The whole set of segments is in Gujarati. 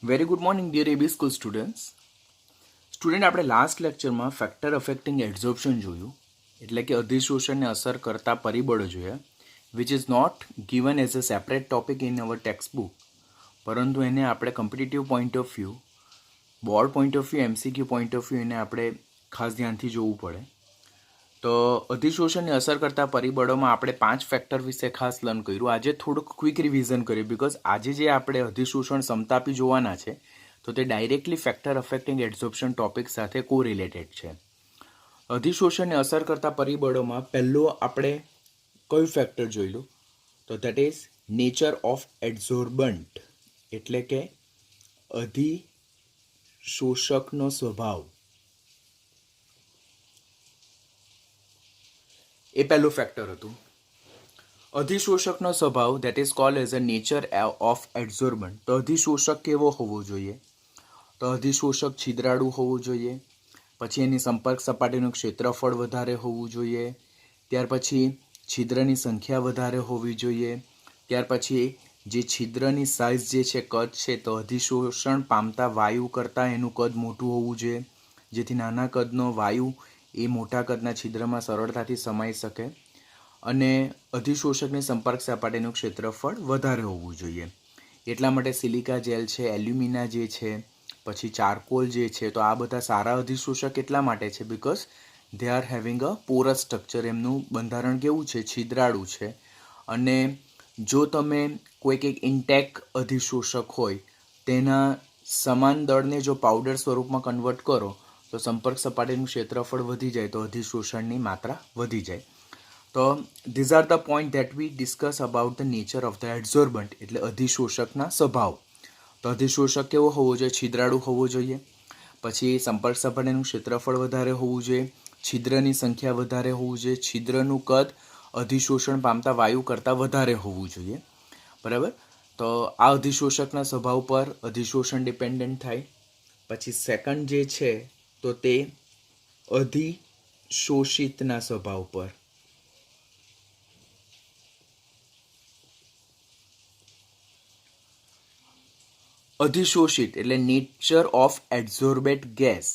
Very good morning dear A B school students. Student, આપણે લાસ્ટ લેક્ચરમાં ફેક્ટર અફેક્ટિંગ એબ્ઝોર્પ્શન જોયું, એટલે કે અધિશોષણને અસર કરતા પરિબળો જોયા, which is not given as a separate topic in our text book, પરંતુ એને આપણે competitive point of view, board point of view, MCQ point of view એને આપણે ખાસ ધ્યાનથી જોવું પડે. તો અધિશોષણને અસર કરતા પરિબળોમાં આપણે 5 ફેક્ટર વિશે ખાસ લર્ન કર્યું. આજે થોડુંક ક્વિક રિવિઝન કર્યું, બિકોઝ આજે જે આપણે અધિશોષણ સમતાપી જોવાના છે તો તે directly factor affecting absorption topic સાથે કોરિલેટેડ છે. અધિશોષણને અસર કરતા પરિબળોમાં પહેલું આપણે કયું ફેક્ટર જોયેલું, તો દેટ ઇઝ નેચર ઓફ એબ્ઝોર્બન્ટ, એટલે કે અધિશોષકનો સ્વભાવ. એ પહેલું ફેક્ટર હતું. અધિશોષકનો સ્વભાવ, that is called as a nature of absorbent. તો અધિશોષક કેવો હોવો જોઈએ? તો અધિશોષક છિદ્રાળુ હોવું જોઈએ, પછી એની સંપર્ક સપાટીનું ક્ષેત્રફળ વધારે હોવું જોઈએ, ત્યાર પછી છિદ્રની સંખ્યા વધારે હોવી જોઈએ, ત્યાર પછી જે છિદ્રની સાઇઝ જે છે, કદ છે, તો અધિશોષણ પામતા વાયુ કરતાં એનું કદ મોટું હોવું જોઈએ, જેથી નાના કદનો વાયુ એ મોટા કદના છિદ્રમાં સરળતાથી સમાઈ શકે, અને અધિશોષકની સંપર્ક સપાટીનું ક્ષેત્રફળ વધારે હોવું જોઈએ. એટલા માટે સિલિકા જેલ છે, એલ્યુમિના જે છે, પછી ચારકોલ જે છે, તો આ બધા સારા અધિશોષક એટલા માટે છે because they are having a Porus structure. એમનું બંધારણ કેવું છે? છિદ્રાળું છે. અને જો તમે કોઈક એક ઇન્ટેક અધિશોષક હોય તેના સમાન દળને જો પાવડર સ્વરૂપમાં કન્વર્ટ કરો તો સંપર્ક સપાટીનું ક્ષેત્રફળ વધી જાય, તો અધિશોષણની માત્રા વધી જાય. તો these are the point that we discuss about the nature of the absorbent, એટલે અધિશોષકના સ્વભાવ. તો અધિશોષક કેવો હોવો જોઈએ? છિદ્રાળુ હોવો જોઈએ, પછી સંપર્ક સપાટીનું ક્ષેત્રફળ વધારે હોવું જોઈએ, છિદ્રની સંખ્યા વધારે હોવું જોઈએ, છિદ્રનું કદ અધિશોષણ પામતા વાયુ કરતાં વધારે હોવું જોઈએ. બરાબર? તો આ અધિશોષકના સ્વભાવ પર અધિશોષણ ડિપેન્ડન્ટ થાય. પછી સેકન્ડ જે છે તો તે અધિશોષિતના સ્વભાવ પર. અધિશોષિત એટલે નેચર ઓફ એબ્ઝોર્બેટ ગેસ.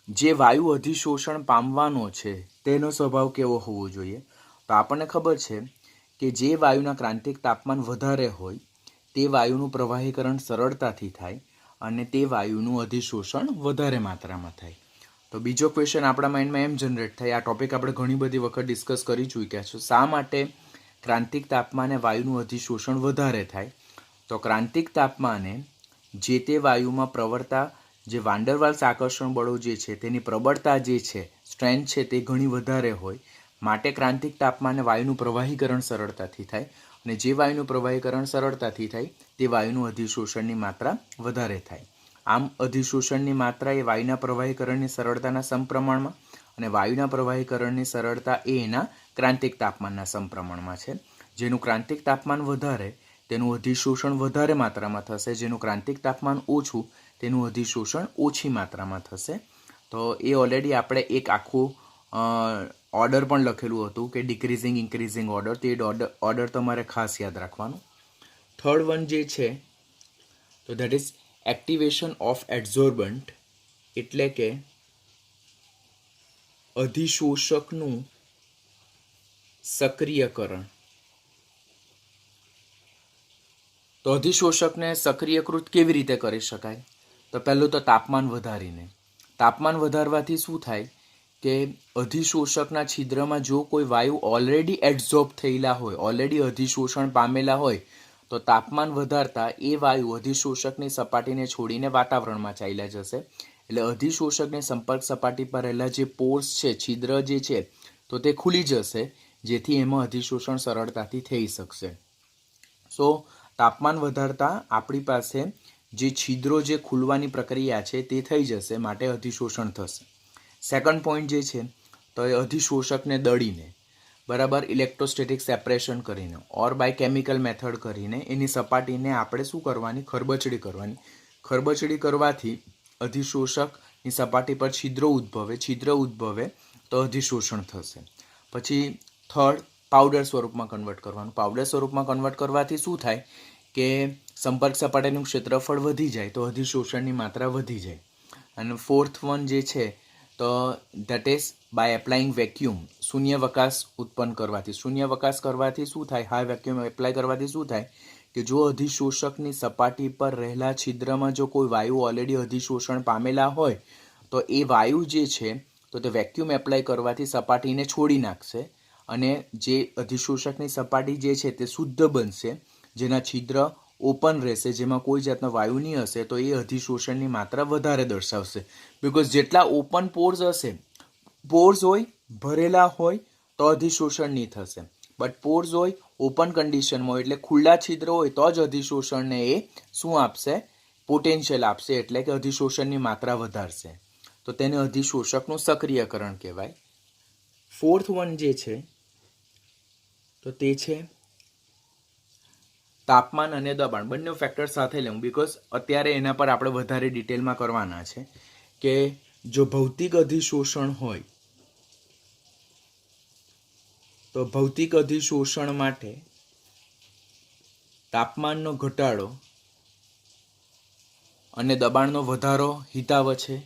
જે વાયુ અધિશોષણ પામવાનો છે તેનો સ્વભાવ કેવો હોવો જોઈએ? તો આપણને ખબર છે કે જે વાયુના ક્રાંતિક તાપમાન વધારે હોય તે વાયુનું પ્રવાહીકરણ સરળતાથી થાય અને તે વાયુનું અધિશોષણ વધારે માત્રામાં થાય. તો બીજો ક્વેશ્ચન આપણા માઇન્ડમાં એમ જનરેટ થાય, આ ટોપિક આપણે ઘણી બધી વખત ડિસ્કસ કરી ચૂક્યા છે, શા માટે ક્રાંતિક તાપમાને વાયુનું અધિશોષણ વધારે થાય? તો ક્રાંતિક તાપમાને જે તે વાયુમાં પ્રવર્તા જે વાન્ડરવાલ્સ આકર્ષણ બળો જે છે તેની પ્રબળતા જે છે, સ્ટ્રેન્થ છે, તે ઘણી વધારે હોય, માટે ક્રાંતિક તાપમાને વાયુનું પ્રવાહીકરણ સરળતાથી થાય, અને જે વાયુનું પ્રવાહીકરણ સરળતાથી થાય તે વાયુનું અધિશોષણની માત્રા વધારે થાય. આમ અધિશોષણની માત્રા એ વાયુના પ્રવાહીકરણની સરળતાના સમપ્રમાણમાં, અને વાયુના પ્રવાહીકરણની સરળતા એ એના ક્રાંતિક તાપમાનના સમપ્રમાણમાં છે. જેનું ક્રાંતિક તાપમાન વધારે તેનું અધિશોષણ વધારે માત્રામાં થશે, જેનું ક્રાંતિક તાપમાન ઓછું તેનું અધિશોષણ ઓછી માત્રામાં થશે. તો એ ઓલરેડી આપણે એક આખું ઓર્ડર પણ લખેલું હતું કે ડિક્રીઝિંગ ઇન્ક્રીઝિંગ ઓર્ડર, તે ઓર્ડર તમારે ખાસ યાદ રાખવાનું. થર્ડ વન જે છે તો દેટ ઇઝ એક્ટિવેશન ઓફ એબ્ઝોર્બન્ટ, એટલે કે અધિશોષકનું સક્રિયકરણ. તો અધિશોષકને સક્રિયકૃત કેવી રીતે કરી શકાય? તો પહેલું તો તાપમાન વધારીને. તાપમાન વધારવાથી શું થાય કે અધિશોષકના છિદ્રમાં જો કોઈ વાયુ ઓલરેડી એબ્ઝોર્બ થયેલા હોય, ઓલરેડી અધિશોષણ પામેલા હોય, તો તાપમાન વધારતા એ વાયુ અધિશોષકની સપાટીને છોડીને વાતાવરણમાં ચાલ્યા જશે. એટલે અધિશોષકની સંપર્ક સપાટી પર રહેલા જે પોર્સ છે, છિદ્ર જે છે, તો તે ખુલી જશે, જેથી એમાં અધિશોષણ સરળતાથી થઈ શકશે. સો તાપમાન વધારતા આપણી પાસે જે છિદ્રો જે ખુલવાની પ્રક્રિયા છે તે થઈ જશે, માટે અધિશોષણ થશે. સેકન્ડ પોઈન્ટ જે છે તો એ અધિશોષકને દળીને, બરાબર, ઇલેક્ટ્રોસ્ટેટિક સેપરેશન કરીને ઓર બાય કેમિકલ મેથડ કરીને એની સપાટીને આપણે શું કરવાની? ખરબચડી કરવાની. ખરબચડી કરવાથી અધિશોષકની સપાટી પર છિદ્રો ઉદ્ભવે તો અધિશોષણ થશે. પછી થર્ડ, પાવડર સ્વરૂપમાં કન્વર્ટ કરવાનું. પાવડર સ્વરૂપમાં કન્વર્ટ કરવાથી શું થાય કે સંપર્ક સપાટીનું ક્ષેત્રફળ વધી જાય તો અધિશોષણની માત્રા વધી જાય. અને ફોર્થ વન જે છે તો that is by applying vacuum, શૂન્યાવકાશ ઉત્પન્ન કરવાથી. શૂન્યાવકાશ કરવાથી શું થાય? હાઈ વેક્યુમ એપ્લાય કરવાથી શું થાય કે જો અધિશોષકની સપાટી પર રહેલા છિદ્રમાં જો કોઈ વાયુ ઓલરેડી અધિશોષણ પામેલા હોય તો એ વાયુ જે છે તો તે વેક્યુમ એપ્લાય કરવાથી સપાટીને છોડી નાખશે અને જે અધિશોષકની સપાટી જે છે તે શુદ્ધ બનશે, જેના છિદ્ર ઓપન રહેશે, જેમાં કોઈ જાતનો વાયુ નહીં હશે, તો એ અધિશોષણની માત્રા વધારે દર્શાવશે. બિકોઝ જેટલા ઓપન પોર્સ હશે, પોર્સ હોય ભરેલા હોય તો અધિશોષણ નહીં થશે, બટ પોર્સ હોય ઓપન કન્ડિશનમાં હોય એટલે ખુલ્લા છિદ્ર હોય તો જ અધિશોષણને એ શું આપશે? પોટેન્શિયલ આપશે, એટલે કે અધિશોષણની માત્રા વધારશે. તો તેને અધિશોષકનું સક્રિયકરણ કહેવાય. ફોર્થ વન જે છે તો તે છે તાપમાન અને દબાણ. બંને ફેક્ટર સાથે લેવું, બિકોઝ અત્યારે એના પર આપણે વધારે ડિટેલમાં કરવાના છે કે જો ભૌતિક અધિશોષણ હોય તો ભૌતિક અધિશોષણ માટે તાપમાનનો ઘટાડો અને દબાણનો વધારો હિતાવ છે.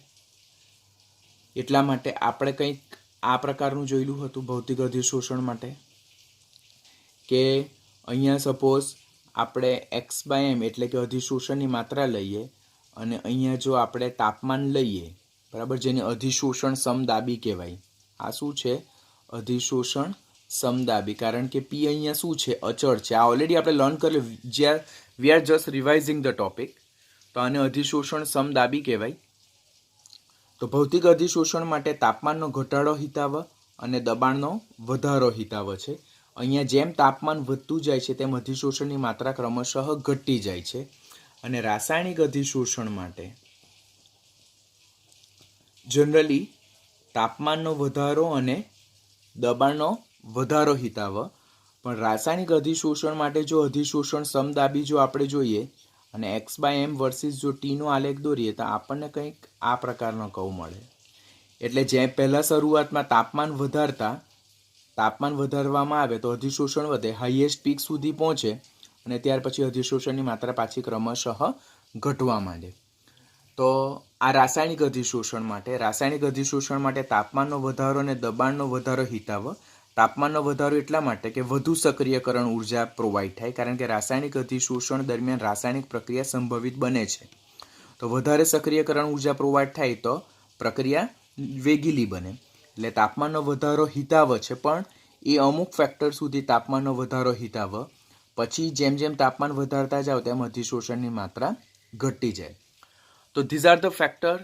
એટલા માટે આપણે કંઈક આ પ્રકારનું જોયેલું હતું ભૌતિક અધિશોષણ માટે કે અહીંયા સપોઝ આપણે x/m એટલે કે અધિશોષણની માત્રા લઈએ અને અહીંયા જો આપણે તાપમાન લઈએ, બરાબર, જેને અધિશોષણ સમદાબી કહેવાય. આ શું છે? અધિશોષણ સમદાબી. કારણ કે p અહીંયા શું છે? અચળ છે. આ ઓલરેડી આપણે લર્ન કરેલું, જ્યાં we are just revising the topic. તો આને અધિશોષણ સમદાબી કહેવાય. તો ભૌતિક અધિશોષણ માટે તાપમાનનો ઘટાડો હિતાવ અને દબાણનો વધારો હિતાવ છે. અહીંયા જેમ તાપમાન વધતું જાય છે તેમ અધિશોષણની માત્રા ક્રમશઃ ઘટતી જાય છે. અને રાસાયણિક અધિશોષણ માટે જનરલી તાપમાનનો વધારો અને દબાણનો વધારો હિતાવ, પણ રાસાયણિક અધિશોષણ માટે જો અધિશોષણ સમદાબી જો આપણે જોઈએ અને x/m વર્સિસ જો ટીનો આલેખ દોરીએ તો આપણને કંઈક આ પ્રકારનો કર્વ મળે. એટલે જેમ પહેલાં શરૂઆતમાં તાપમાન વધારવામાં આવે તો અધિશોષણ વધે, હાઈએસ્ટ પીક સુધી પહોંચે અને ત્યાર પછી અધિશોષણની માત્રા પાછી ક્રમશઃ ઘટવા માંડે. તો આ રાસાયણિક અધિશોષણ માટે તાપમાનનો વધારો અને દબાણનો વધારો હિતાવ. તાપમાનનો વધારો એટલા માટે કે વધુ સક્રિયકરણ ઉર્જા પ્રોવાઈડ થાય, કારણ કે રાસાયણિક અધિશોષણ દરમિયાન રાસાયણિક પ્રક્રિયા સંભવિત બને છે. તો વધારે સક્રિયકરણ ઉર્જા પ્રોવાઈડ થાય તો પ્રક્રિયા વેગીલી બને. એટલે તાપમાનનો વધારો હિતાવ છે, પણ એ અમુક ફેક્ટર સુધી તાપમાનનો વધારો હિતાવ, પછી જેમ જેમ તાપમાન વધારતા જાઓ તેમ અધિશોષણની માત્રા ઘટતી જાય. તો these are the factor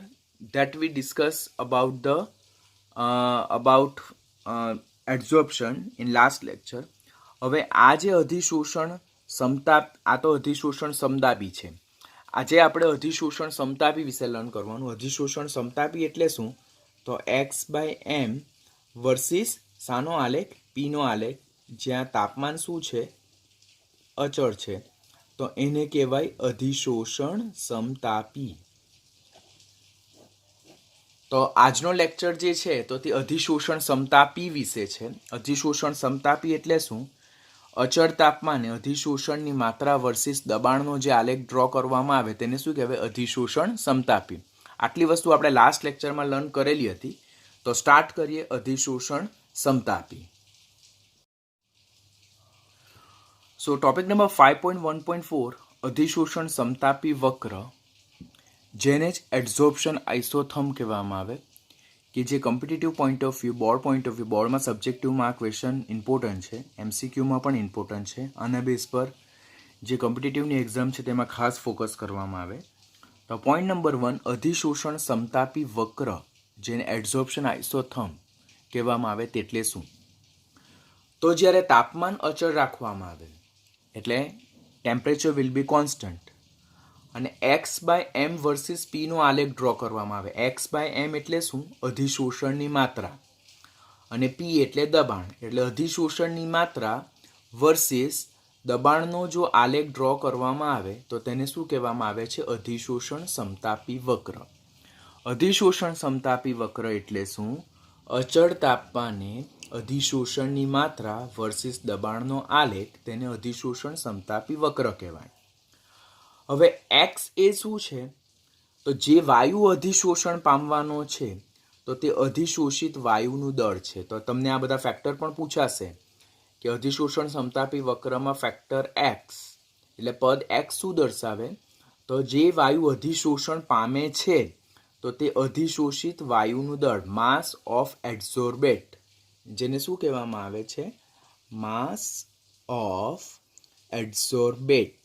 that we discuss about adsorption in last lecture. હવે આ જે અધિશોષણ સમતા, આ તો અધિશોષણ સમદાબી છે. આજે આપણે અધિશોષણ સમતાપી વિશે લર્ન કરવાનું. અધિશોષણ સમતાપી એટલે શું? તો x/m વર્સિસ શાનો આલેખ? પીનો આલેખ, જ્યાં તાપમાન શું છે? અચળ છે. તો એને કહેવાય અધિશોષણ સમતાપી. તો આજનો લેક્ચર જે છે તો તે અધિશોષણ સમતાપી વિશે છે. અધિશોષણ સમતાપી એટલે શું? અચળ તાપમાને અધિશોષણની માત્રા વર્સિસ દબાણનો જે આલેખ ડ્રો કરવામાં આવે તેને શું કહેવાય? અધિશોષણ સમતાપી. આટલી વસ્તુ આપણે લાસ્ટ લેક્ચરમાં લર્ન કરેલી હતી. તો સ્ટાર્ટ કરીએ અધિશોષણ સમતાપી. સો ટોપિક નંબર 5.1.4 અધિશોષણ સમતાપી વક્ર, જેને જ એડઝોર્પ્શન આઇસોથર્મ કહેવામાં આવે, કે જે કોમ્પિટિટિવ પોઈન્ટ ઓફ વ્યૂ, બોર્ડમાં સબ્જેક્ટિવમાં આ ક્વેશ્ચન ઇમ્પોર્ટન્ટ છે, MCQમાં પણ ઇમ્પોર્ટન્ટ છે. આના બેઝ પર જે કોમ્પિટિટિવની એક્ઝામ છે તેમાં ખાસ ફોકસ કરવામાં આવે. તો પોઈન્ટ નંબર 1, અધિશોષણ સમતાપી વક્ર, જેને એડઝોર્પ્શન આઇસોથર્મ કહેવામાં આવે તેટલે શું? તો જ્યારે તાપમાન અચળ રાખવામાં આવે એટલે ટેમ્પરેચર વિલ બી કોન્સ્ટન્ટ અને x/m વર્સિસ પીનો આલેખ ડ્રો કરવામાં આવે. x/m એટલે શું? અધિશોષણની માત્રા, અને p એટલે દબાણ. એટલે અધિશોષણની માત્રા વર્સિસ દબાણનો જો આલેખ ડ્રો કરવામાં આવે તો તેને શું કહેવામાં આવે છે? અધિશોષણ સમતાપી વક્ર. અધિશોષણ સમતાપી વક્ર એટલે શું? અચળ તાપમાને અધિશોષણની માત્રા વર્સિસ દબાણનો આલેખ, તેને અધિશોષણ સમતાપી વક્ર કહેવાય. હવે એક્સ એ શું છે, તો જે વાયુ અધિશોષણ પામવાનો છે તો તે અધિશોષિત વાયુનું દળ છે. તો તમને આ બધા ફેક્ટર પણ પૂછાશે કે અધિશોષણ સમતાપી વક્રમાં ફેક્ટર એક્સ એટલે પદ એક્સ શું દર્શાવે, તો જે વાયુ અધિશોષણ પામે છે તો તે અધિશોષિત વાયુનું દળ, માસ ઓફ એડઝોર્બેટ, જેને શું કહેવામાં આવે છે, માસ ઓફ એડઝોર્બેટ.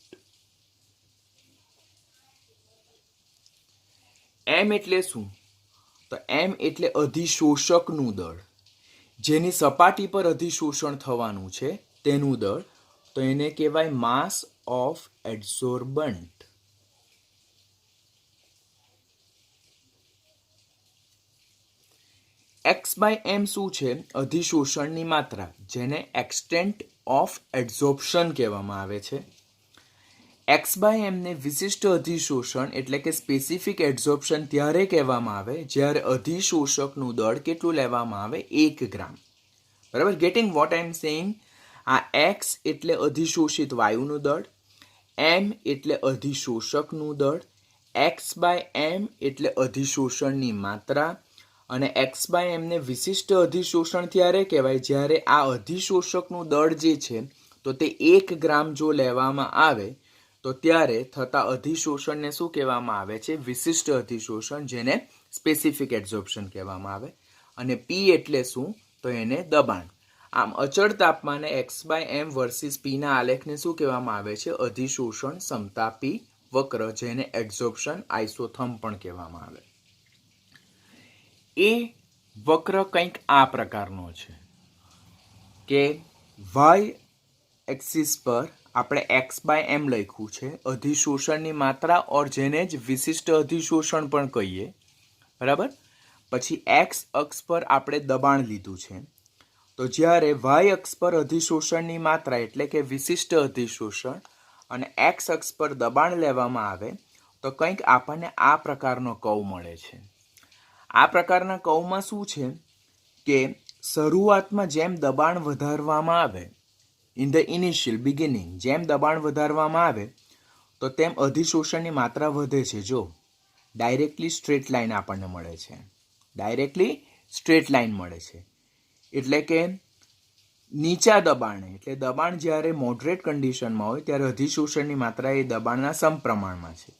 એમ એટલે શું, તો એમ એટલે અધિશોષકનું દળ, જેની સપાટી પર અધિશોષણ થવાનું છે તેનું દળ, તો એને કહેવાય mass of adsorbent. X by M શું છે, અધિશોષણની માત્રા, જેને એક્સટેન્ટ ઓફ એડઝોર્પ્શન કહેવામાં આવે છે. એક્સ બાય એમને વિશિષ્ટ અધિશોષણ એટલે કે સ્પેસિફિક એડઝોર્પ્શન ત્યારે કહેવામાં આવે જ્યારે અધિશોષકનું દળ કેટલું લેવામાં આવે, 1 ગ્રામ. બરાબર, getting what I am saying. આ એક્સ એટલે અધિશોષિત વાયુનું દળ, એમ એટલે અધિશોષકનું દળ, એક્સ બાય એમ એટલે અધિશોષણની માત્રા, અને એક્સ બાય એમને વિશિષ્ટ અધિશોષણ ત્યારે કહેવાય જ્યારે આ અધિશોષકનું દળ જે છે તો તે 1 ગ્રામ જો લેવામાં આવે તો ત્યારે થતા અધિશોષણને શું કહેવામાં આવે છે, વિશિષ્ટ અધિશોષણ, જેને સ્પેસિફિક એડઝોર્પ્શન કહેવામાં આવે. અને પી એટલે શું, તો એને દબાણ. આમ અચળ તાપમાને એક્સ બાય એમ વર્સિસ પીના આલેખને શું કહેવામાં આવે છે, અધિશોષણ સમતાપી વક્ર, જેને એડઝોર્પ્શન આઇસોથર્મ પણ કહેવામાં આવે. એ વક્ર કંઈક આ પ્રકારનો છે કે વાય એક્સિસ પર આપણે એક્સ બાય એમ લખ્યું છે, અધિશોષણની માત્રા, ઓર જેને જ વિશિષ્ટ અધિશોષણ પણ કહીએ. બરાબર, પછી એક્સ અક્ષ પર આપણે દબાણ લીધું છે. તો જ્યારે વાય અક્ષ પર અધિશોષણની માત્રા એટલે કે વિશિષ્ટ અધિશોષણ અને એક્સ અક્ષ પર દબાણ લેવામાં આવે તો કંઈક આપણને આ પ્રકારનો કર્વ મળે છે. આ પ્રકારના કર્વમાં શું છે કે શરૂઆતમાં જેમ દબાણ વધારવામાં આવે, ઇન ધ ઇનિશિયલ બિગિનિંગ, જેમ દબાણ વધારવામાં આવે તો તેમ અધિશોષણની માત્રા વધે છે. જો ડાયરેક્ટલી સ્ટ્રેટ લાઇન આપણને મળે છે, ડાયરેક્ટલી સ્ટ્રેટ લાઇન મળે છે. એટલે કે નીચા દબાણે, એટલે દબાણ જ્યારે મોડરેટ કન્ડિશનમાં હોય ત્યારે અધિશોષણની માત્રા એ દબાણના સમપ્રમાણમાં છે.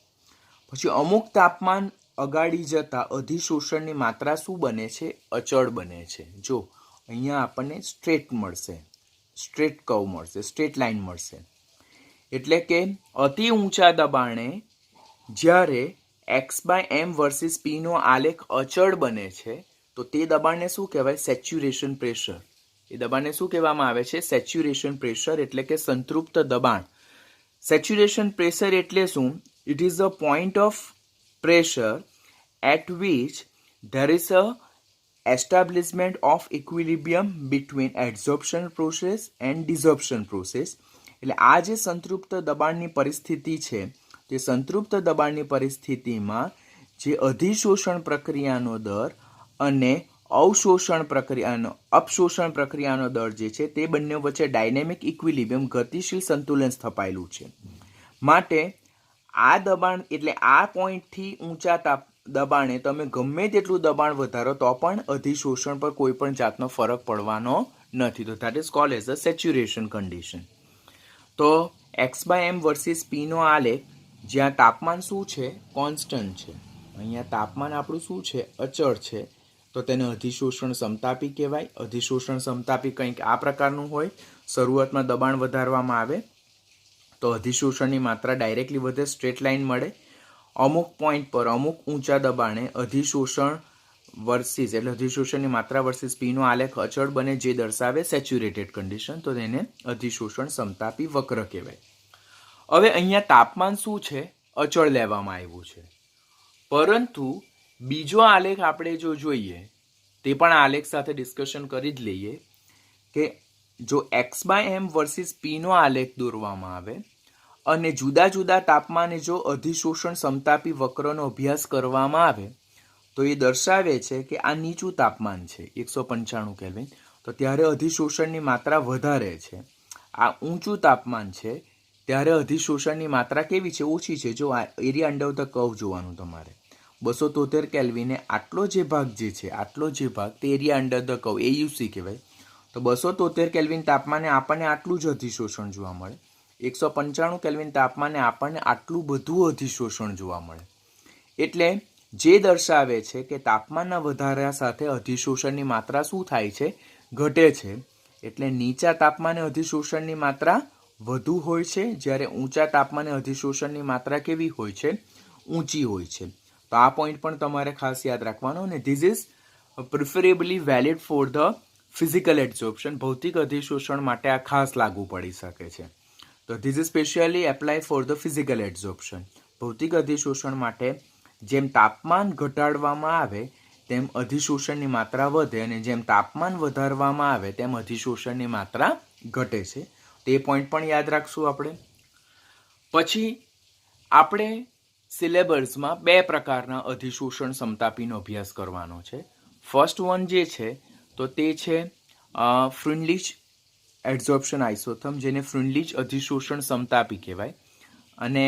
પછી અમુક તાપમાન અગાડી જતા અધિશોષણની માત્રા શું બને છે, અચળ બને છે. જો અહીંયા આપણને સ્ટ્રેટ મળશે, સ્ટ્રેટ કર્વ મળશે, સ્ટ્રેટ લાઇન મળશે. એટલે કે અતિ ઊંચા દબાણે જ્યારે એક્સ બાય એમ વર્સિસ પીનો આલેખ અચળ બને છે તો તે દબાણને શું કહેવાય, સેચ્યુરેશન પ્રેશર. એ દબાણને શું કહેવામાં આવે છે, સેચ્યુરેશન પ્રેશર, એટલે કે સંતૃપ્ત દબાણ. સેચ્યુરેશન પ્રેશર એટલે શું, it is a point of pressure at which there is a establishment of equilibrium between adsorption process and desorption process. એટલે આ જે સંતૃપ્ત દબાણની પરિસ્થિતિ છે તે સંતૃપ્ત દબાણની પરિસ્થિતિમાં જે અધિશોષણ પ્રક્રિયાનો દર અને અપશોષણ પ્રક્રિયાનો દર જે છે તે બંને વચ્ચે ડાયનેમિક ઇક્વિલિબ્રિયમ, ગતિશીલ સંતુલન સ્થપાયેલું છે. માટે આ દબાણ એટલે આ પોઈન્ટથી ઊંચા દબાણે તમે ગમે તેટલું દબાણ વધારો તો પણ અધિશોષણ પર કોઈ પણ જાતનો ફરક પડવાનો નથી. તો that is called as a saturation condition. તો એક્સ બાય એમ વર્સિસ પીનો આલેખ, જ્યાં તાપમાન શું છે, કોન્સ્ટન્ટ છે, અહીંયા તાપમાન આપણું શું છે, અચળ છે, તો તેને અધિશોષણ સમતાપી કહેવાય. અધિશોષણ સમતાપી કંઈક આ પ્રકારનું હોય, શરૂઆતમાં દબાણ વધારવામાં આવે તો અધિશોષણની માત્રા ડાયરેક્ટલી વધે, સ્ટ્રેટ લાઇન મળે. અમુક પોઈન્ટ પર અમુક ઊંચા દબાણે અધિશોષણ વર્સિસ એટલે અધિશોષણની માત્રા વર્સિસ પીનો આલેખ અચળ બને, જે દર્શાવે સેચ્યુરેટેડ કન્ડિશન, તો તેને અધિશોષણ સમતાપી વક્ર કહેવાય. હવે અહીંયા તાપમાન શું છે, અચળ લેવામાં આવ્યું છે, પરંતુ બીજો આલેખ આપણે જો જોઈએ તે પણ આલેખ સાથે ડિસ્કશન કરી જ લઈએ કે જો એક્સ બાય એમ વર્સિસ પીનો આલેખ દોરવામાં આવે અને જુદા જુદા તાપમાને જો અધિશોષણ સમતાપી વક્રનો અભ્યાસ કરવામાં આવે તો એ દર્શાવે છે કે આ નીચું તાપમાન છે 195 કેલ્વિન, તો ત્યારે અધિશોષણની માત્રા વધારે છે. આ ઊંચું તાપમાન છે ત્યારે અધિશોષણની માત્રા કેવી છે? ઓછી છે. જો આ એરિયા અંડર ધ કર્વ જોવાનું તમારે 273 કેલ્વિને આટલો જે ભાગ તે area under the curve AUC કહેવાય. તો 273 કેલ્વિન તાપમાને આપણને આટલું જ અધિશોષણ જોવા મળે. 195 કેલ્વિન તાપમાને આપણને આટલું બધું અધિશોષણ જોવા મળે. એટલે જે દર્શાવે છે કે તાપમાનના વધારા સાથે અધિશોષણની માત્રા શું થાય છે? ઘટે છે. એટલે નીચા તાપમાને અધિશોષણની માત્રા વધુ હોય છે, જ્યારે ઊંચા તાપમાને અધિશોષણની માત્રા કેવી હોય છે? ઊંચી હોય છે. તો આ પોઈન્ટ પણ તમારે ખાસ યાદ રાખવાનો. અને this is preferably valid for the physical absorption. ભૌતિક અધિશોષણ માટે આ ખાસ લાગુ પડી શકે છે. તો this is specially apply for the physical absorption. ભૌતિક અધિશોષણ માટે જેમ તાપમાન ઘટાડવામાં આવે તેમ અધિશોષણની માત્રા વધે, અને જેમ તાપમાન વધારવામાં આવે તેમ અધિશોષણની માત્રા ઘટે છે. તે પોઈન્ટ પણ યાદ રાખશું આપણે. પછી આપણે સિલેબસમાં 2 પ્રકારના અધિશોષણ સમતાપીનો અભ્યાસ કરવાનો છે. ફર્સ્ટ વન જે છે તો તે છે ફ્રુનલીચ એબ્ઝોર્પ્શન આઇસોથર્મ, જેને ફ્રુનલીચ અધિશોષણ સમતાપી કહેવાય. અને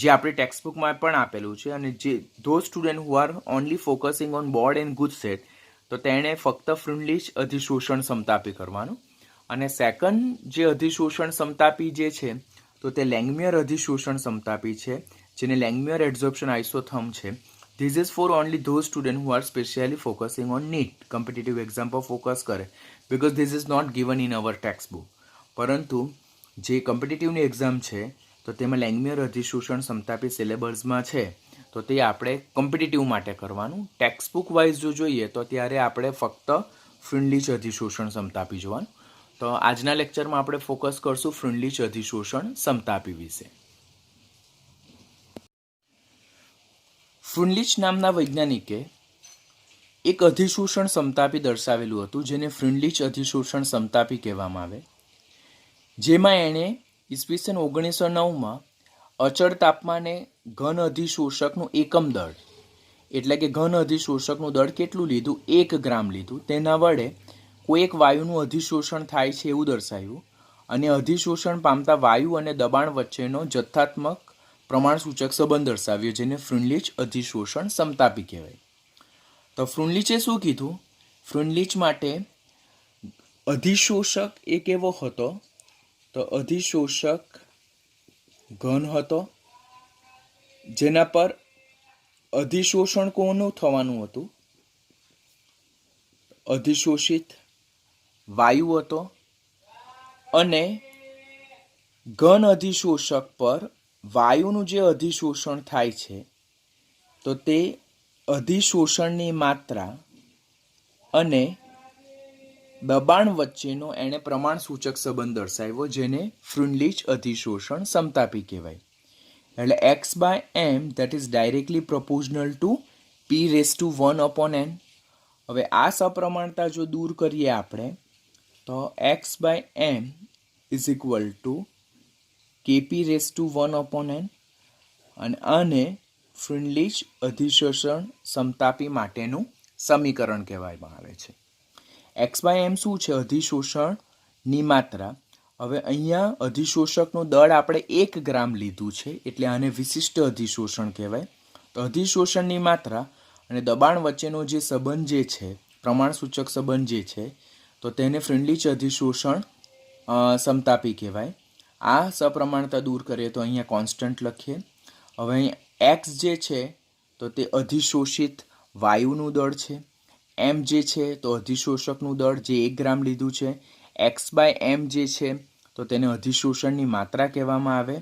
જે આપણી ટેક્સ્ટબુકમાં પણ આપેલું છે. અને જે those student who are only focusing on board and GUJCET, તો તેણે ફક્ત ફ્રુનલીચ અધિશોષણ સમતાપી કરવાનું. અને સેકન્ડ જે અધિશોષણ સમતાપી જે છે તો તે લેંગમિયર અધિશોષણ સમતાપી છે, જેને લેંગમિયર એબ્ઝોર્પ્શન આઇસોથર્મ છે. This is for only those student who are specially focusing on NEET competitive exam પર ફોકસ કરે, because this is not given in our textbook. પરંતુ જે કોમ્પિટિટિવની એક્ઝામ છે તો તેમાં લેંગમિયર અધિશોષણ સમતાપી સિલેબસમાં છે, તો તે આપણે કોમ્પિટિટિવ માટે કરવાનું. ટેક્સ્ટબુક વાઇઝ જો જોઈએ તો ત્યારે આપણે ફક્ત ફ્રુનલીચ અધિશોષણ સમતાપી જોવાનું. તો આજના લેક્ચરમાં આપણે ફોકસ કરશું ફ્રુનલીચ અધિશોષણ સમતાપી વિશે. ફ્રુનલીચ નામના વૈજ્ઞાનિકે એક અધિશોષણ સમતાપી દર્શાવેલું હતું, જેને ફ્રુનલીચ અધિશોષણ સમતાપી કહેવામાં આવે, જેમાં એણે ઈસવીસન 1909માં અચળ તાપમાને ઘન અધિશોષકનું એકમ દળ, એટલે કે ઘન અધિશોષકનું દળ કેટલું લીધું? 1 ગ્રામ લીધું. તેના વડે કોઈ એક વાયુનું અધિશોષણ થાય છે એવું દર્શાવ્યું, અને અધિશોષણ પામતા વાયુ અને દબાણ વચ્ચેનો જથ્થાત્મક પ્રમાણસૂચક સંબંધ દર્શાવ્યો, જેને ફ્રુનલીચ અધિશોષણ સમતાપી કહેવાય. તો ફ્રુનલીચે શું કીધું? ફ્રુનલીચ માટે અધિશોષક એ કેવો હતો? તો અધિશોષક ઘન હતો, જેના પર અધિશોષણ કોનું થવાનું હતું? અધિશોષિત વાયુ હતો. અને ઘન અધિશોષક પર વાયુનું જે અધિશોષણ થાય છે તો તે અધિશોષણની માત્રા અને દબાણ વચ્ચેનો એણે પ્રમાણસૂચક સંબંધ દર્શાવ્યો, જેને ફ્રુનલીચ અધિશોષણ સમતાપી કહેવાય. એટલે x/m that is directly proportional to p⁻1/n. હવે આ સપ્રમાણતા જો દૂર કરીએ આપણે, તો x/m is equal to kp⁻1/n. અને ફ્રુનલીચ અધિશોષણ સમતાપી માટેનું સમીકરણ કહેવામાં આવે છે. x/m શું છે? અધિશોષણની માત્રા. હવે અહીંયા અધિશોષકનું દળ આપણે 1 ગ્રામ લીધું છે, એટલે આને વિશિષ્ટ અધિશોષણ કહેવાય. તો અધિશોષણની માત્રા અને દબાણ વચ્ચેનો જે સંબંધ જે છે, પ્રમાણસૂચક સંબંધ જે છે, તો તેને ફ્રુનલીચ અધિશોષણ સમતાપી કહેવાય. આ સપ્રમાણતા દૂર કરીએ તો અહીંયા કોન્સ્ટન્ટ લખીએ. હવે અહીંયા x જે છે તો તે અધિશોષિત વાયુનું દળ છે, m જે છે તો અધિશોષકનું દળ જે 1 ગ્રામ લીધું છે, x/m જે છે તો તેને અધિશોષણની માત્રા કહેવામાં આવે.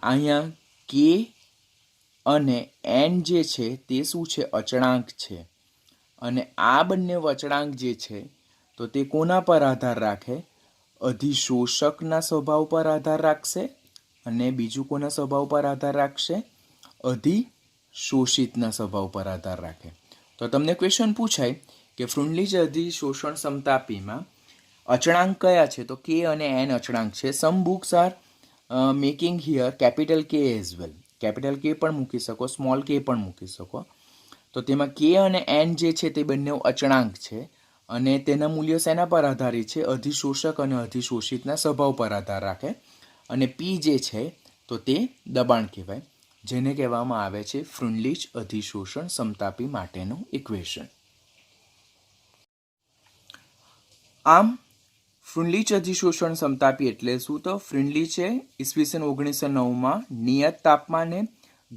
અહીંયા k અને n જે છે તે શું છે? અચળાંક છે. અને આ બંને અચળાંક જે છે તો તે કોના પર આધાર રાખે? અધિશોષકના સ્વભાવ પર આધાર રાખશે. અને બીજું કોના સ્વભાવ પર આધાર રાખશે? અધિશોષિતના સ્વભાવ પર આધાર રાખે. તો તમને ક્વેશ્ચન પૂછાય કે ફ્રુનલીચ અધિશોષણ સમતાપીમાં અચળાંક કયા છે? તો k અને n અચળાંક છે. Some books are making here capital K as well. Capital K પણ મૂકી શકો, સ્મોલ k પણ મૂકી શકો. તો તેમાં k અને n જે છે તે બંને અચળાંક છે, અને તેના મૂલ્યો શેના પર આધારિત છે? અધિશોષક અને અધિશોષિતના સ્વભાવ પર આધાર રાખે. અને p જે છે તો તે દબાણ કહેવાય, જેને કહેવામાં આવે છે ફ્રુનલીચ અધિશોષણ સમતાપી માટેનું ઇક્વેશન. આમ ફ્રુનલીચ અધિશોષણ સમતાપી એટલે શું? તો ફ્રુનલીચે ઈસવીસન 1909માં નિયત તાપમાને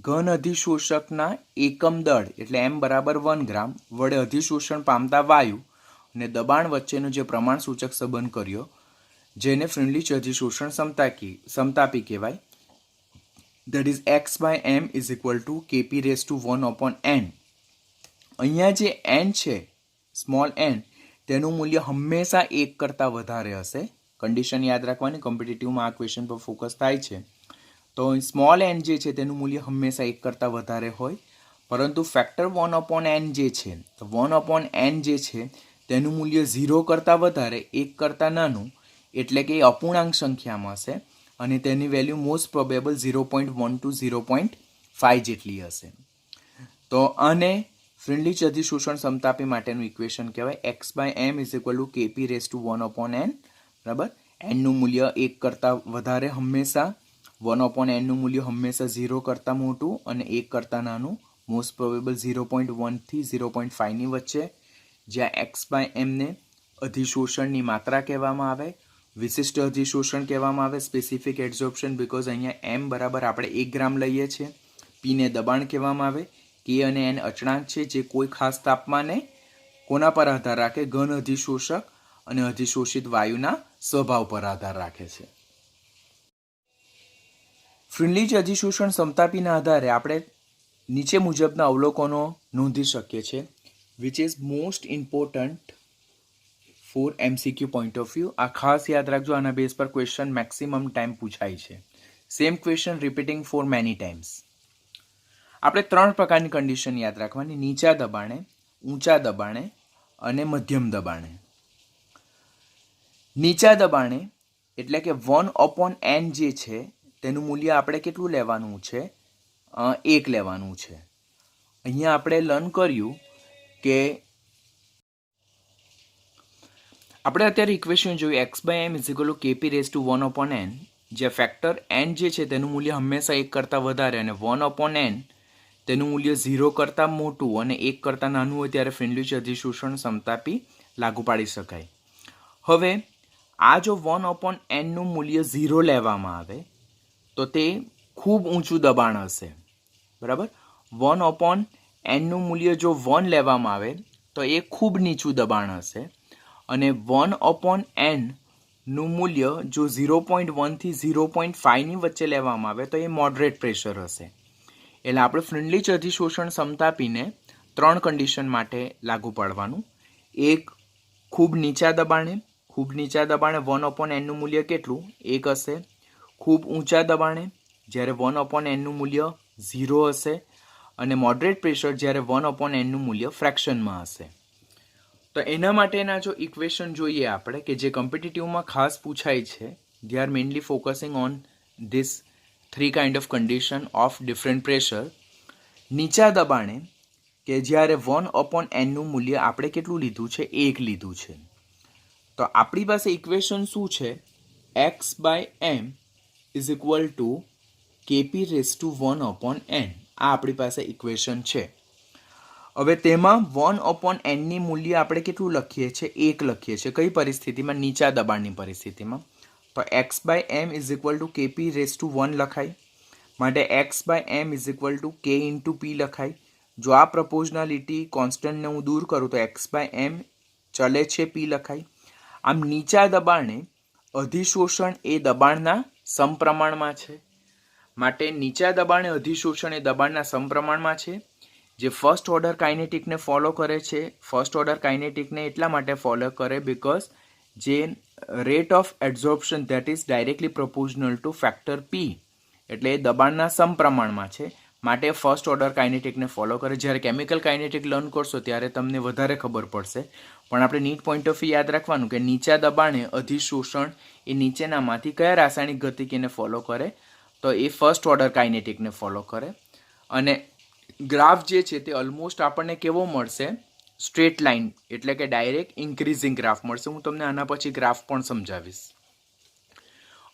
ઘન અધિશોષકના એકમ દળ એટલે m બરાબર 1 ગ્રામ વડે અધિશોષણ પામતા વાયુ અને દબાણ વચ્ચેનો જે પ્રમાણ સૂચક સંબંધ કર્યો, જેને ફ્રુનલીચ અધિશોષણ સમતાપી કહેવાય. That is x by m is equal to kp raise to 1/n. અહીંયા જે n છે, સ્મોલ n, તેનું મૂલ્ય હંમેશા 1 કરતાં વધારે હશે. કન્ડિશન યાદ રાખવાની, કોમ્પિટિટિવમાં આ ક્વેશ્ચન પર ફોકસ થાય છે. તો સ્મોલ n જે છે તેનું મૂલ્ય હંમેશા 1 કરતાં વધારે હોય, પરંતુ ફેક્ટર 1/n જે છે, તો 1/n જે છે તેનું મૂલ્ય 0 કરતાં વધારે, 1 કરતાં નાનું, એટલે કે એ અપૂર્ણાંક સંખ્યામાં હશે અને તેની વેલ્યુ મોસ્ટ પ્રોબેબલ 0.1 to 0.5 જેટલી હશે. તો આને ફ્રુનલીચ અધિશોષણ સમતાપી માટેનું ઇક્વેશન કહેવાય. x by m is equal to kp raise to 1/n. બરાબર. n નું મૂલ્ય 1 કરતાં વધારે હંમેશા, 1/n નું મૂલ્ય હંમેશા 0 કરતાં મોટું અને 1 કરતાં નાનું, મોસ્ટ પ્રોબેબલ 0.1 થી 0.5 ની વચ્ચે, જ્યાં x બાય m ને અધિશોષણની માત્રા કહેવામાં આવે, વિશિષ્ટ અધિશોષણ કહેવામાં આવે, સ્પેસિફિક એડઝોર્પ્શન, બીકોઝ અહીંયા m બરાબર આપણે 1 ગ્રામ લઈએ છીએ. p ને દબાણ કહેવામાં આવે, k અને n અચળાંક છે જે કોઈ ખાસ તાપમાને કોના પર આધાર રાખે? ઘન અધિશોષક અને અધિશોષિત વાયુના સ્વભાવ પર આધાર રાખે છે. ફ્રુનલીચ અધિશોષણ સમતાપીના આધારે આપણે નીચે મુજબના અવલોકનો નોંધી શકીએ છીએ, which is most important for MCQ point of view. આ ખાસ યાદ રાખજો, આના બેઝ પર ક્વેશ્ચન મેક્સિમમ ટાઈમ પૂછાય છે. Same question repeating for many times. આપણે 3 પ્રકારની કન્ડિશન યાદ રાખવાની: નીચા દબાણે, ઊંચા દબાણે અને મધ્યમ દબાણે. નીચા દબાણે એટલે કે 1/n જે છે તેનું મૂલ્ય આપણે કેટલું લેવાનું છે? 1 લેવાનું છે. અહીંયા આપણે લર્ન કર્યું કે આપણે અત્યારે ઇક્વેશન જોયું, x by m is equal to kp raise to 1/n, જે ફેક્ટર n જે છે તેનું મૂલ્ય હંમેશા 1 કરતાં વધારે અને 1/n તેનું મૂલ્ય 0 કરતાં મોટું અને 1 કરતાં નાનું હોય ત્યારે ફ્રુનલીચ અધિશોષણ સમતાપી લાગુ પાડી શકાય. હવે આ જો 1/n નું મૂલ્ય 0 લેવામાં આવે તો તે ખૂબ ઊંચું દબાણ હશે. બરાબર. 1/n નું મૂલ્ય જો 1 લેવામાં આવે તો એ ખૂબ નીચું દબાણ હશે અને 1/n નું મૂલ્ય જો 0.1 થી 0.5 ની વચ્ચે લેવામાં આવે તો એ મોડરેટ પ્રેશર હશે. એટલે આપણે ફ્રુનલીચ અધિશોષણ સમતાપીને 3 કન્ડિશન માટે લાગુ પાડવાનું. એક, ખૂબ નીચા દબાણે. ખૂબ નીચા દબાણે 1/n નું મૂલ્ય કેટલું? 1 હશે. ખૂબ ઊંચા દબાણે જ્યારે 1/n નું મૂલ્ય 0 હશે અને મોડરેટ પ્રેશર જ્યારે 1/n નું મૂલ્ય ફ્રેક્શનમાં હશે. તો એના માટેના જો ઇક્વેશન જોઈએ આપણે, કે જે કોમ્પિટિટિવમાં ખાસ પૂછાય છે, they are mainly focusing on this 3 kind of condition of different pressure. નીચા દબાણે કે જ્યારે 1/n નું મૂલ્ય આપણે કેટલું લીધું છે? 1 લીધું છે. તો આપણી પાસે ઇક્વેશન શું છે? x by m is equal to kp raise to 1/n. આ આપણી પાસે ઇક્વેશન છે. હવે તેમાં 1/n ની મૂલ્ય આપણે કેટલું લખીએ છીએ? 1 લખીએ છીએ. કઈ પરિસ્થિતિમાં? નીચા દબાણની પરિસ્થિતિમાં. તો x by m is equal to kp raise to 1 લખાય. માટે x by m is equal to k into p લખાય. જો આ પ્રપોઝનાલિટી કોન્સ્ટન્ટને હું દૂર કરું તો x બાય m ચલે છે, p લખાય. આમ નીચા દબાણે અધિશોષણ એ દબાણના સમપ્રમાણમાં છે. માટે નીચા દબાણે અધિશોષણ એ દબાણના સમપ્રમાણમાં છે, જે ફર્સ્ટ ઓર્ડર કાઇનેટિકને ફોલો કરે છે. ફર્સ્ટ ઓર્ડર કાઇનેટિકને એટલા માટે ફોલો કરે બિકોઝ જે rate of adsorption that is directly proportional to factor p, એટલે એ દબાણના સમપ્રમાણમાં છે. માટે ફર્સ્ટ ઓર્ડર કાઇનેટિકને ફોલો કરે. જ્યારે કેમિકલ કાઇનેટિક લર્ન કરશો ત્યારે તમને વધારે ખબર પડશે, પણ આપણે નીટ પોઈન્ટ ઓફ વ્યૂ યાદ રાખવાનું કે નીચા દબાણે અધિશોષણ એ નીચેનામાંથી કયા રાસાયણિક ગતિકીને ફોલો કરે? તો એ ફર્સ્ટ ઓર્ડર કાઇનેટિકને ફોલો કરે. અને ગ્રાફ જે છે તે ઓલમોસ્ટ આપણને કેવો મળશે? સ્ટ્રેટ લાઇન, એટલે કે ડાયરેક્ટ ઇન્ક્રીઝિંગ ગ્રાફ મળશે. હું તમને આના પછી ગ્રાફ પણ સમજાવીશ.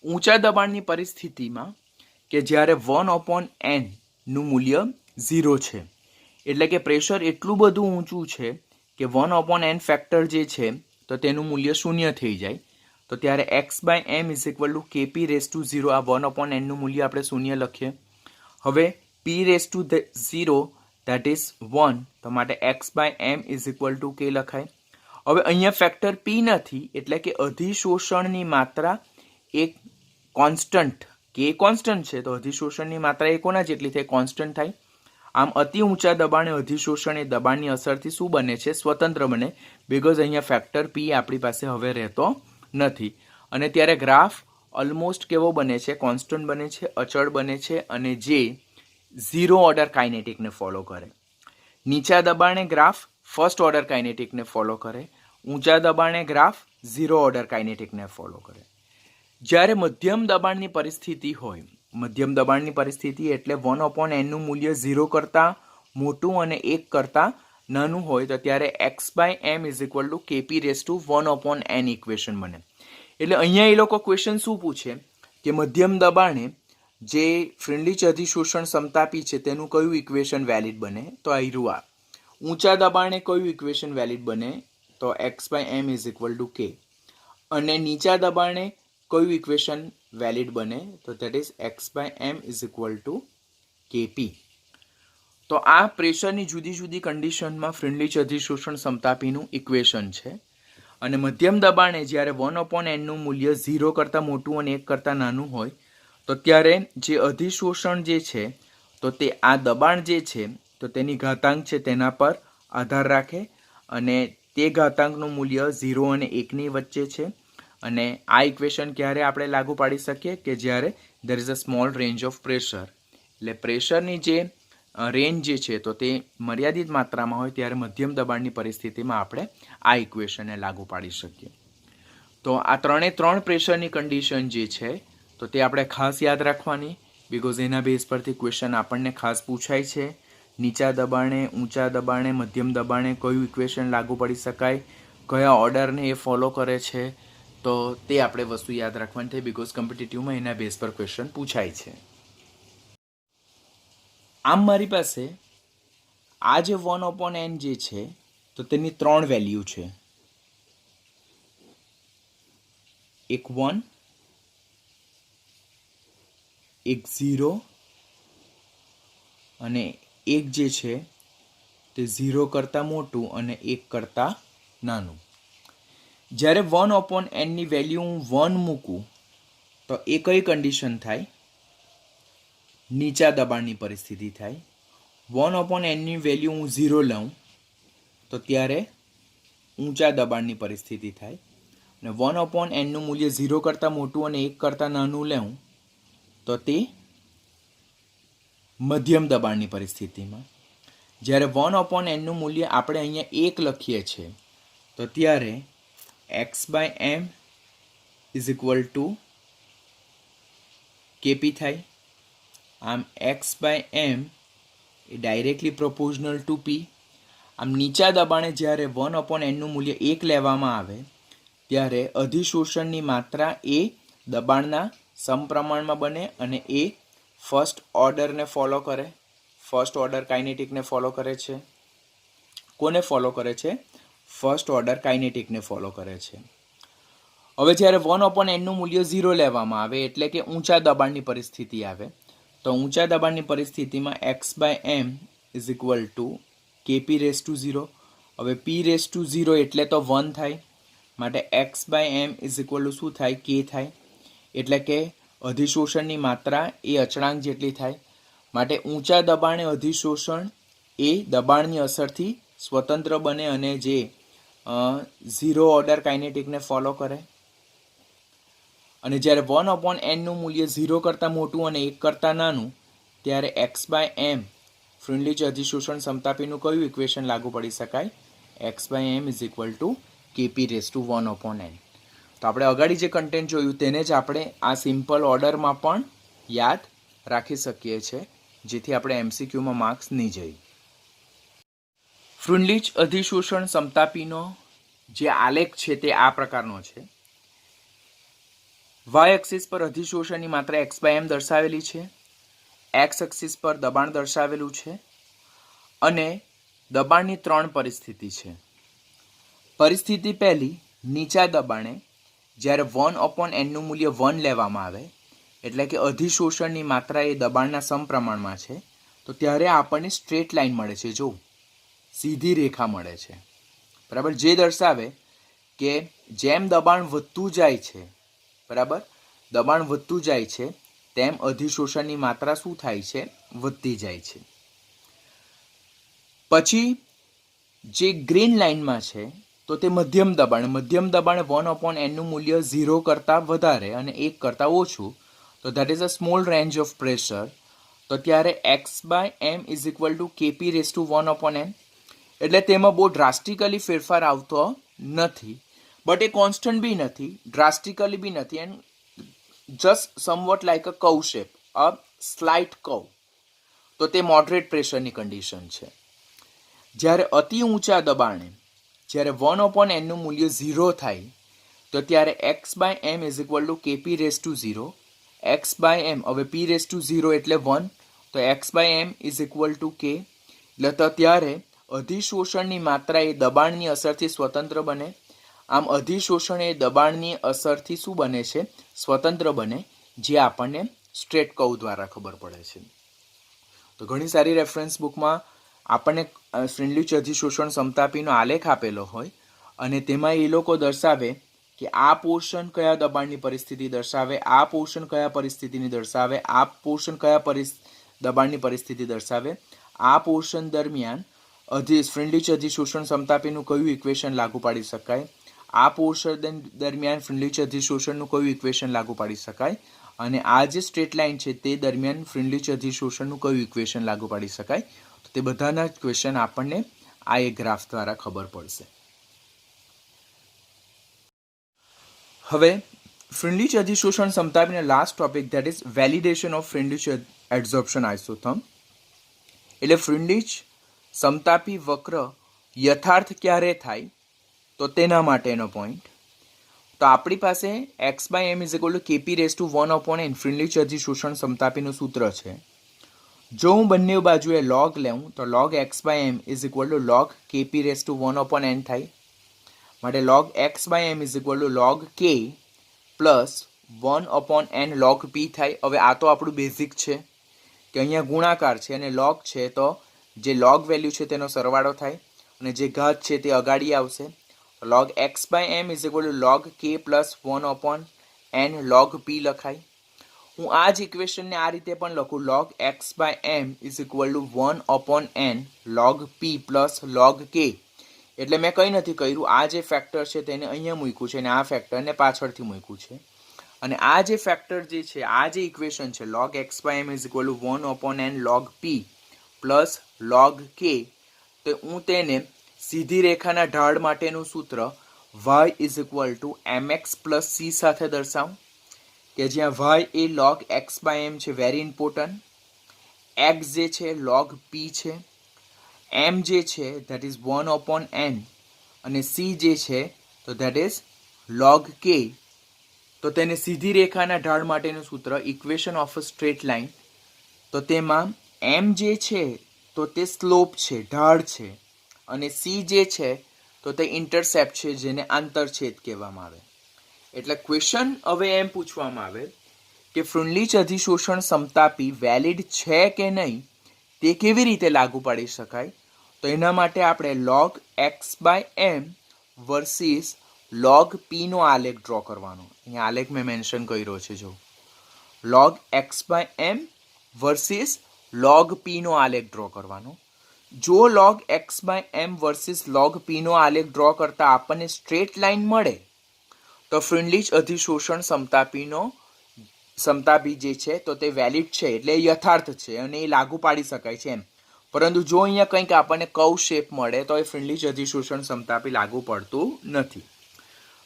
ઊંચા દબાણની પરિસ્થિતિમાં કે જ્યારે 1/n નું મૂલ્ય 0 છે, એટલે કે પ્રેશર એટલું બધું ઊંચું છે કે 1/n ફેક્ટર જે છે તો તેનું મૂલ્ય 0 થઈ જાય, તો ત્યારે x/m is equal to kp raise to 0, આ 1/n નું મૂલ્ય આપણે 0 લખીએ. હવે p raise to 0 that is 1, તો માટે x/m is equal to k લખાય. હવે અહીંયા ફેક્ટર p નથી, એટલે કે અધિશોષણની માત્રા એક કોન્સ્ટન્ટ, k કોન્સ્ટન્ટ છે તો અધિશોષણની માત્રા એ કોના જેટલી થાય? કોન્સ્ટન્ટ થાય. આમ અતિ ઊંચા દબાણે અધિશોષણ એ દબાણની અસરથી શું બને છે? સ્વતંત્ર બને, બિકોઝ અહીંયા ફેક્ટર p આપણી પાસે હવે રહેતો નથી. અને ત્યારે ગ્રાફ ઓલમોસ્ટ કેવો બને છે? કોન્સ્ટન્ટ બને છે, અચળ બને છે, અને જે 0 ઓર્ડર કાઇનેટિકને ફોલો કરે. નીચા દબાણે ગ્રાફ ફર્સ્ટ ઓર્ડર કાઇનેટિકને ફોલો કરે, ઊંચા દબાણે ગ્રાફ 0 ઓર્ડર કાઇનેટિકને ફોલો કરે. જ્યારે મધ્યમ દબાણની પરિસ્થિતિ હોય, મધ્યમ દબાણની પરિસ્થિતિ એટલે 1/n નું મૂલ્ય 0 કરતાં મોટું અને 1 કરતાં નાનું હોય, તો ત્યારે x/m is equal to kp raise to 1/n equation બને. એટલે અહીંયા એ લોકો ક્વેશ્ચન શું પૂછે કે મધ્યમ દબાણે જે ફ્રેન્ડલીચ અધિશોષણ સમતાપી છે તેનું કયું ઇક્વેશન વેલિડ બને? તો આ. ઊંચા દબાણે કયું ઇક્વેશન વેલિડ બને? તો x/m is equal to k. અને નીચા દબાણે કયું ઇક્વેશન વેલિડ બને? તો that is x/m is equal to kp. તો આ પ્રેશરની જુદી જુદી કન્ડિશનમાં ફ્રેન્ડલીચ અધિશોષણ સમતાપીનું ઇક્વેશન છે. અને મધ્યમ દબાણે જ્યારે 1/n નું મૂલ્ય 0 કરતાં મોટું અને 1 કરતાં નાનું હોય, તો ત્યારે જે અધિશોષણ જે છે તો તે આ દબાણ જે છે તો તેની ઘાતાંક છે તેના પર આધાર રાખે, અને તે ઘાતાંકનું મૂલ્ય 0 અને 1ની વચ્ચે છે. અને આ ઇક્વેશન ક્યારે આપણે લાગુ પાડી શકીએ? કે જ્યારે there is a small range of pressure, એટલે પ્રેશરની જે રેન્જ જે છે તો તે મર્યાદિત માત્રામાં હોય ત્યારે મધ્યમ દબાણની પરિસ્થિતિમાં આપણે આ ઇક્વેશનને લાગુ પાડી શકીએ. તો આ ત્રણ પ્રેશરની કન્ડિશન જે છે તો તે આપણે ખાસ યાદ રાખવાની, બિકોઝ એના બેઝ પરથી ક્વેશ્ચન આપણને ખાસ પૂછાય છે. નીચા દબાણે, ઊંચા દબાણે, મધ્યમ દબાણે કયું ઇક્વેશન લાગુ પડી શકાય, કયા ઓર્ડરને એ ફોલો કરે છે, તો તે આપણે વસ્તુ યાદ રાખવાની થાય, બિકોઝ કોમ્પિટિટિવમાં એના બેઝ પર ક્વેશ્ચન પૂછાય છે. આમ મારી પાસે આ જે 1/n જે છે તો તેની 3 વેલ્યુ છે, એક 1, એક 0 અને એક જે છે તે 0 કરતાં મોટું અને 1 કરતાં નાનું. જ્યારે 1/n ની વેલ્યુ હું 1 મૂકું તો એ કઈ કન્ડિશન થાય? નીચા દબાણની પરિસ્થિતિ થાય. 1/n ની વેલ્યુ હું 0 લઉં તો ત્યારે ઊંચા દબાણની પરિસ્થિતિ થાય. અને 1/n નું મૂલ્ય 0 કરતાં મોટું અને 1 કરતાં નાનું લેવું તો તે મધ્યમ દબાણની પરિસ્થિતિમાં. જ્યારે 1/n નું મૂલ્ય આપણે અહીંયા 1 લખીએ છીએ તો ત્યારે x/m is equal to kp થાય. આમ x/m એ ડાયરેક્ટલી પ્રોપોર્શનલ ટુ p. આમ નીચા દબાણે જ્યારે 1/n નું મૂલ્ય 1 લેવામાં આવે ત્યારે અધિશોષણની માત્રા એ દબાણના સમપ્રમાણમાં બને, અને એ ફર્સ્ટ ઓર્ડરને ફોલો કરે, ફર્સ્ટ ઓર્ડર કાઇનેટિકને ફોલો કરે છે. કોને ફોલો કરે છે? ફર્સ્ટ ઓર્ડર કાઇનેટિકને ફોલો કરે છે. હવે જ્યારે 1/n નું મૂલ્ય 0 લેવામાં આવે એટલે કે ઊંચા દબાણની પરિસ્થિતિ આવે, તો ઊંચા દબાણની પરિસ્થિતિમાં x/m is equal to kp raise to 0. હવે p રેઝ ટુ 0 એટલે તો 1 થાય, માટે x/m ઇઝ ઇક્વલ ટુ શું થાય? k થાય. એટલે કે અધિશોષણની માત્રા એ અચળાંક જેટલી થાય. માટે ઊંચા દબાણે અધિશોષણ એ દબાણની અસરથી સ્વતંત્ર બને અને જે 0 ઓર્ડર કાઇનેટિકને ફોલો કરે. અને જ્યારે 1/n નું મૂલ્ય 0 કરતાં મોટું અને 1 કરતાં નાનું ત્યારે x/m ફ્રેન્ડલીચ અધિશોષણ સમતાપીનું કયું ઇક્વેશન લાગુ પડી શકાય? x/m is equal to kp raise to 1/n. તો આપણે અગાડી જે કન્ટેન્ટ જોયું તેને જ આપણે આ સિમ્પલ ઓર્ડરમાં પણ યાદ રાખી શકીએ છીએ, જેથી આપણે MCQમાં માર્ક્સ નહીં જઈએ. ફ્રેન્ડલીચ અધિશોષણ સમતાપીનો જે આલેખ છે તે આ પ્રકારનો છે. y એક્સિસ પર અધિશોષણની માત્રા x/m દર્શાવેલી છે, એક્સ એક્સિસ પર દબાણ દર્શાવેલું છે અને દબાણની 3 પરિસ્થિતિ છે. પરિસ્થિતિ પહેલી, નીચા દબાણે જ્યારે 1/n નું મૂલ્ય 1 લેવામાં આવે એટલે કે અધિશોષણની માત્રા એ દબાણના સમપ્રમાણમાં છે, તો ત્યારે આપણને સ્ટ્રેટ લાઇન મળે છે. જો સીધી રેખા મળે છે, બરાબર, જે દર્શાવે કે જેમ દબાણ વધતું જાય છે, બરાબર, દબાણ વધતું જાય છે તેમ અધિશોષણની માત્રા શું થાય છે? વધતી જાય છે. પછી જે ગ્રીન લાઇનમાં છે તો તે મધ્યમ દબાણ 1/n નું મૂલ્ય 0 કરતાં વધારે અને 1 કરતાં ઓછું, તો that is a small range of pressure. તો ત્યારે x/m is equal to kp⁻1/n. એટલે તેમાં બહુ ડ્રાસ્ટિકલી ફેરફાર આવતો નથી, બટ એ કોન્સ્ટન્ટ બી નથી, ડ્રાસ્ટિકલી બી નથી, and just somewhat like a curve shape, a slight curve. તો તે મોડરેટ પ્રેશરની કન્ડિશન છે. જ્યારે અતિ ઊંચા દબાણે જ્યારે 1/n નું મૂલ્ય 0 થાય તો ત્યારે x/m is equal two kp⁻0. x/m, હવે p⁻0 એટલે 1, તો x/m is equal to k. એટલે તો ત્યારે અધિશોષણની માત્રા એ દબાણની અસરથી સ્વતંત્ર બને. આમ અધિશોષણ એ દબાણની અસરથી શું બને છે? સ્વતંત્ર બને, જે આપણને સ્ટ્રેટ કર્વ દ્વારા ખબર પડે છે. તો ઘણી સારી રેફરન્સ બુકમાં આપણને ફ્રેન્ડલી અધિશોષણ સમતાપીનો આલેખ આપેલો હોય અને તેમાં એ લોકો દર્શાવે કે આ પોર્શન કયા દબાણની પરિસ્થિતિ દર્શાવે, આ પોર્શન કયા પરિસ્થિતિની દર્શાવે, આ પોર્શન કયા દબાણની પરિસ્થિતિ દર્શાવે, આ પોર્શન દરમિયાન ફ્રેન્ડલી અધિશોષણ સમતાપીનું કયું ઇક્વેશન લાગુ પાડી શકાય, આ પોર્શન દરમિયાન ફ્રેન્ડલી અધિશોષણનું કયું ઇક્વેશન લાગુ પાડી શકાય, અને આ જે સ્ટ્રેટ લાઇન છે તે દરમિયાન ફ્રેન્ડલી અધિશોષણનું કયું ઇક્વેશન લાગુ પાડી શકાય. તો તે બધાના ક્વેશ્ચન આપણને આ એક ગ્રાફ દ્વારા ખબર પડશે. હવે ફ્રેન્ડલી અધિશોષણ સમતાપીના last topic, that is validation of Freundlich adsorption isotherm. એટલે ફ્રેન્ડલી સમતાપી વક્ર યથાર્થ ક્યારે થાય તો તેના માટેનો પોઈન્ટ. તો આપણી પાસે x/m is equal to kp⁻1/n Freundlich અધિશોષણ સમતાપીનું સૂત્ર છે. જો હું બંને બાજુએ log લેઉં તો log x/m is equal two log kp⁻1/n થાય. માટે log x/m is equal two log k plus 1/n log p થાય. હવે આ તો આપણું બેઝિક છે કે અહીંયા ગુણાકાર છે અને log છે, તો જે log વેલ્યુ છે તેનો સરવાળો થાય અને જે ઘાત છે તે અગાડી આવશે. log x/m is equal two log k plus 1/n log p લખાય. હું આ જ ઇક્વેશનને આ રીતે પણ લખું, log x/m is equal two 1/n log p plus log k. એટલે મેં કંઈ નથી કર્યું, આ જે ફેક્ટર છે તેને અહીંયા મૂક્યું છે અને આ ફેક્ટરને પાછળથી મૂક્યું છે. અને આ જે ફેક્ટર જે છે, આ જે ઇક્વેશન છે log x/m is equal two 1/n log p plus log k, તો હું તેને સીધી રેખાના ઢાળ માટેનું સૂત્ર y is equal two mx plus c સાથે દર્શાવું, કે જ્યાં y એ log x/m છે, વેરી ઇમ્પોર્ટન્ટ, x જે છે log p છે, m જે છે ધેટ ઇઝ 1/n અને c જે છે તો ધેટ ઇઝ log k. તો તેને સીધી રેખાના ઢાળ માટેનું સૂત્ર, equation of a straight line. તો તેમાં m જે છે તો તે સ્લોપ છે, ઢાળ છે, અને c જે છે તો તે ઇન્ટરસેપ્ટ છે, જેને આંતરછેદ કહેવામાં આવે. એટલે ક્વેશ્ચન હવે એમ પૂછવામાં આવે કે ફ્રેન્ડલી અધિશોષણ સમતાપી વેલિડ છે કે નહીં તે કેવી રીતે લાગુ પાડી શકાય. તો એના માટે આપણે log x/m versus log p નો આલેખ ડ્રો કરવાનો. અહીંયા આલેખ મેં મેન્શન કર્યો છે, જો log x/m versus log p નો આલેખ ડ્રો કરવાનો. જો log x/m versus log p નો આલેખ ડ્રો કરતા આપણને સ્ટ્રેટ લાઇન મળે તો ફ્રેન્ડલી અધિશોષણ સમતાપી જે છે તો તે વેલિડ છે, એટલે યથાર્થ છે અને એ લાગુ પાડી શકાય છે એમ. પરંતુ જો અહીંયા કંઈક આપણને કર્વ શેપ મળે તો એ ફ્રેન્ડલી અધિશોષણ સમતાપી લાગુ પડતું નથી.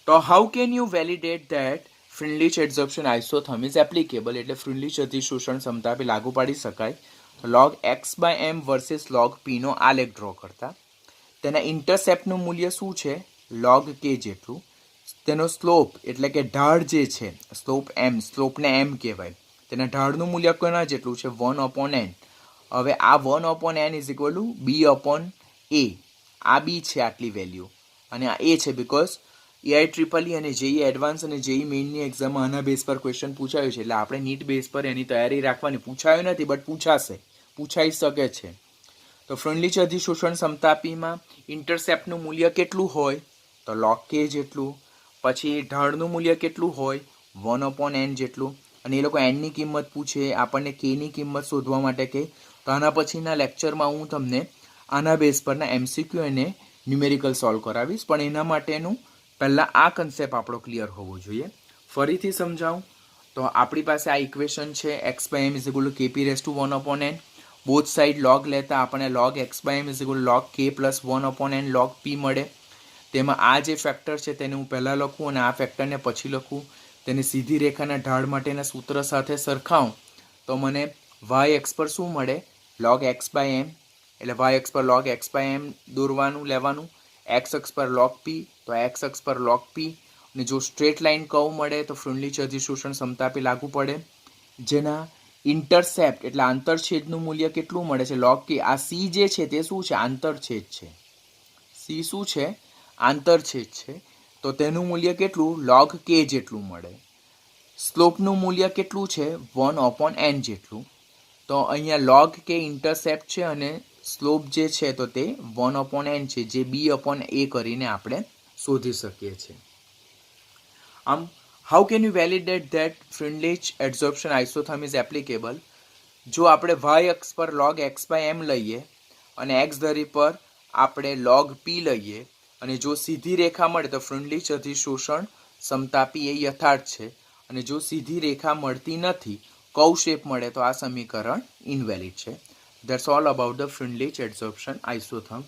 તો how can you validate that Freundlich adsorption isotherm is applicable. એટલે ફ્રેન્ડલી અધિશોષણ સમતાપી લાગુ પાડી શકાય log x/m versus log p નો આલેખ ડ્રો કરતા. તેના ઇન્ટરસેપ્ટનું મૂલ્ય શું છે? log k જેટલું. તેનો સ્લોપ એટલે કે ઢાળ જે છે, સ્લોપને m કહેવાય, તેના ઢાળનું મૂલ્ય કોના જેટલું છે 1/n. હવે આ 1/n is equal two b/a. આ બી છે આટલી વેલ્યુ અને આ એ છે બિકોઝ EIEEE અને JEE એડવાન્સ અને JEE મેઇનની એક્ઝામમાં આના બેઝ પર ક્વેશ્ચન પૂછાયું છે, એટલે આપણે નીટ બેઝ પર એની તૈયારી રાખવાની. પૂછાયું નથી બટ પૂછાશે, પૂછાઈ શકે છે. તો ફ્રેન્ડલી અધિશોષણ સમતાપીમાં ઇન્ટરસેપ્ટનું મૂલ્ય કેટલું હોય તો log k જેટલું, પછી ઢાળનું મૂલ્ય કેટલું હોય 1/n જેટલું, અને એ લોકો nની કિંમત પૂછે, આપણને kની કિંમત શોધવા માટે કે. તો આના પછીના લેક્ચરમાં હું તમને આના બેઝ પરના MCQ અને ન્યુમેરિકલ સોલ્વ કરાવીશ, પણ એના માટેનું પહેલાં આ કન્સેપ્ટ આપણો ક્લિયર હોવો જોઈએ. ફરીથી સમજાવું તો આપણી પાસે આ ઇક્વેશન છે x/m = kp⁻1/n. Both side log લેતા આપણે log x/m = log k + 1/n log p મળે. તેમાં આ જે ફેક્ટર છે તેને હું પહેલાં લખું અને આ ફેક્ટરને પછી લખું. તેને સીધી રેખાના ઢાળ માટેના સૂત્ર સાથે સરખાવું તો મને y અક્ષ પર શું મળે log x/m, એટલે y અક્ષ પર log x/m દોરવાનું લેવાનું, x અક્ષ પર log p તો x અક્ષ પર log p, અને જો સ્ટ્રેટ લાઇન કર્વ મળે તો ફ્રેન્ડલી અધિશોષણ સમતાપી લાગુ પડે, જેના ઇન્ટરસેપ્ટ એટલે આંતરછેદનું મૂલ્ય કેટલું મળે છે log k. આ c જે છે તે શું છે આંતરછેદ છે, c શું છે આંતરછેદ છે, તો તેનું મૂલ્ય કેટલું log k જેટલું મળે. સ્લોપનું મૂલ્ય કેટલું છે 1/n જેટલું, તો અહીંયા log k ઇન્ટરસેપ્ટ છે અને સ્લોપ જે છે તો તે 1/n છે, જે b/a કરીને આપણે શોધી શકીએ છીએ. આમ how can you validate that Freundlich adsorption isotherm is applicable? જો આપણે y અક્ષ પર log x/m લઈએ અને x ધરી પર આપણે log p લઈએ અને જો સીધી રેખા મળે તો ફ્રેન્ડલી અધિશોષણ સમતાપી એ યથાર્થ છે, અને જો સીધી રેખા મળતી નથી, કર્વ શેપ મળે તો આ સમીકરણ ઇનવેલિડ છે. That's all about the Freundlich adsorption isotherm.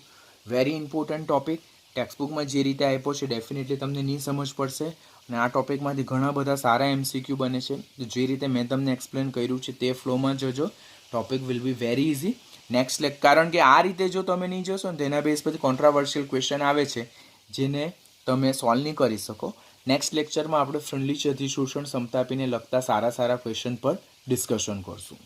Very important topic. ટેક્સ્ટબુકમાં જે રીતે આપ્યો છે ડેફિનેટલી તમને નહીં સમજ પડશે, અને આ ટોપિકમાંથી ઘણા બધા સારા MCQ બને છે. જે રીતે મેં તમને એક્સપ્લેન કર્યું છે તે ફ્લોમાં જજો, topic will be very easy. Next કારણ કે આ રીતે જો તમે નહીં જશો ને તેના બેઝ પરથી કોન્ટ્રાવર્શિયલ ક્વેશ્ચન આવે છે જેને તમે સોલ્વ નહીં કરી શકો. નેક્સ્ટ લેક્ચરમાં આપણે ફ્રેન્ડલી અધિશોષણ સમતાપીને લગતા સારા ક્વેશ્ચન પર ડિસ્કશન કરશું.